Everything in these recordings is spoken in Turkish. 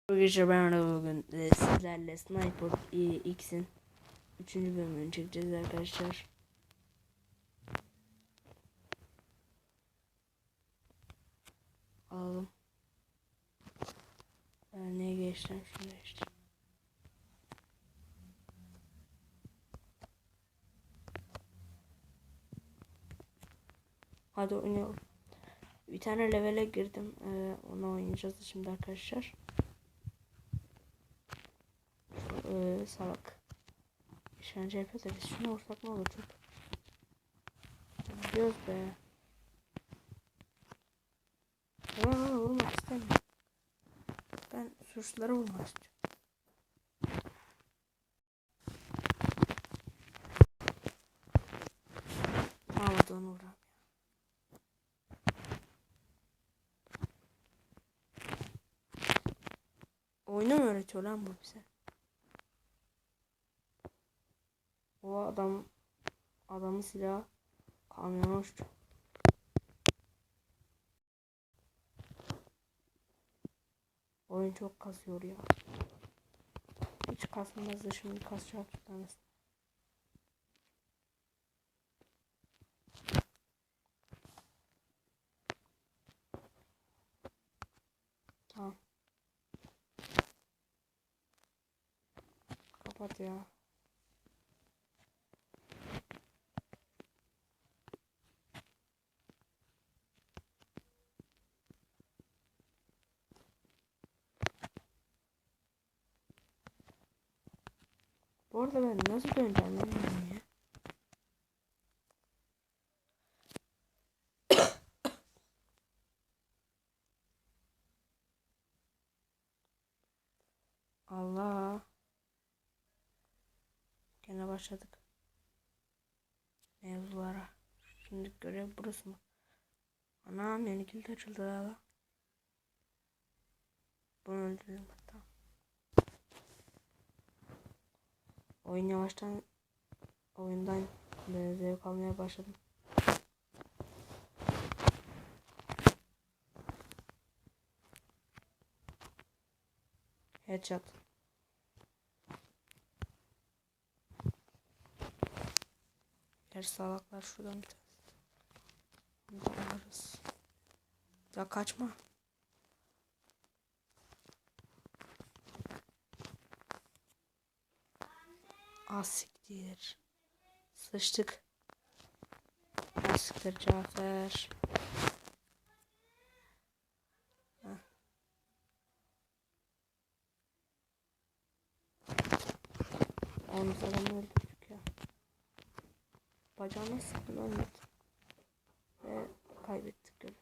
Arkadaşlar ben bugün sizlerle Sniper X'in 3. bölümünü çekeceğiz arkadaşlar. Alalım. Neye geçtim şimdi işte. Hadi oynayalım. Bir tane levele girdim. Onu oynayacağız şimdi arkadaşlar. Salak. İşkence yapıyor da biz şunu vursak ne olur çok. Gidiyoruz be. Vurmak istemiyorum. Ben suçlulara vurmak istiyorum. Hadi onu vuralım. Oyunu mu öğretiyor lan bu bize? O adamın silahı kamyona uçtu. Oyun çok kasıyor ya. Hiç kasmazdı, şimdi kasacak bir tanesi. Tamam. Kapat ya. Bu arada ben nasıl döneceğim bilmiyorum ya. Allah. Gene başladık. Mevzulara. Şimdi görev burası mı? Anam yeni kilit açıldı ya. Bunu öldürelim hatta. Oyun yavaştan oyundan zevk almaya başladım. Headshot. Gerçi salaklar şuradan bir tanesi. Bunu da alırız. Ya kaçma. Asiktir. Sıçtık. Asiktir Cafer. Onu falan öldürdük ya. Bacağına sıktım ölmedi. Ve kaybettik görevi.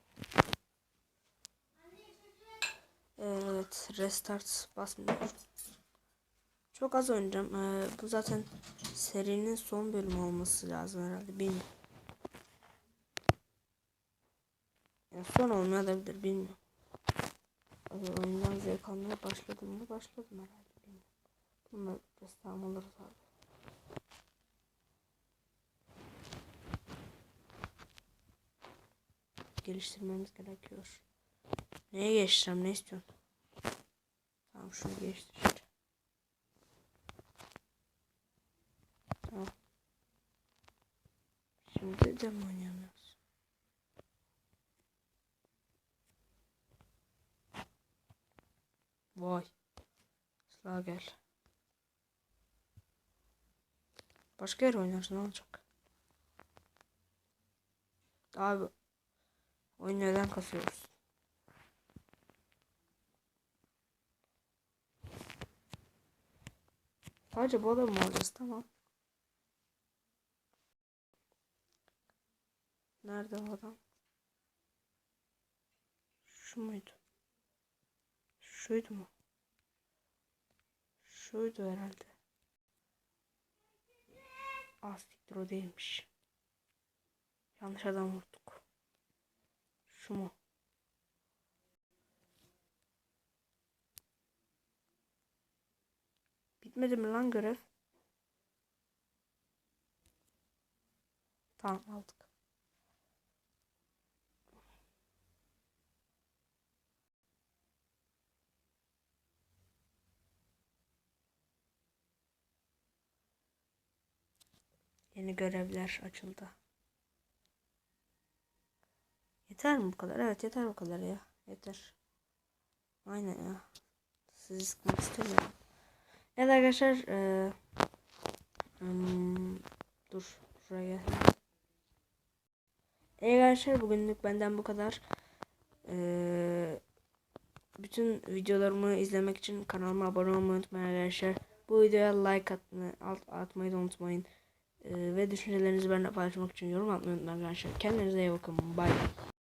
Evet, restart basmıyor. Çok az oynayacağım. Bu zaten serinin son bölümü olması lazım herhalde. Bilmiyorum. Yani son olmayabilir, bilmiyorum. Oyundan zevk almaya başladım mı? Başladım herhalde. Bilmiyorum. Bununla destam oluruz abi. Geliştirmemiz gerekiyor. Neye geçeceğim? Ne istiyorsun? Tamam, şunu geçtir işte. Tamam. Şimdi de mi oynayamıyoruz? Vay. Sıra gel. Başka yer oynarsın, ne olacak? Abi oyun neden kasıyoruz? Sadece bu adamı alacağız, tamam. Nerede o adam? Şu muydu? Şuydu mu? Şuydu herhalde. Siktir, o değilmiş. Yanlış adam vurduk. Şu mu? Bitmedi mi lan görev? Tamam, aldık. Yeni görevler açıldı. Yeter mi bu kadar? Evet yeter bu kadar ya. Yeter. Aynen ya. Sizi sıkmak istemiyorum. Evet arkadaşlar. Dur. Şuraya gel. Evet arkadaşlar bugünlük benden bu kadar. Bütün videolarımı izlemek için kanalıma abone olmayı unutmayın arkadaşlar. Bu videoya like atmayı da unutmayın. Ve düşüncelerinizi benimle paylaşmak için yorum atmayı unutmayın arkadaşlar. Kendinize iyi bakın. Bye.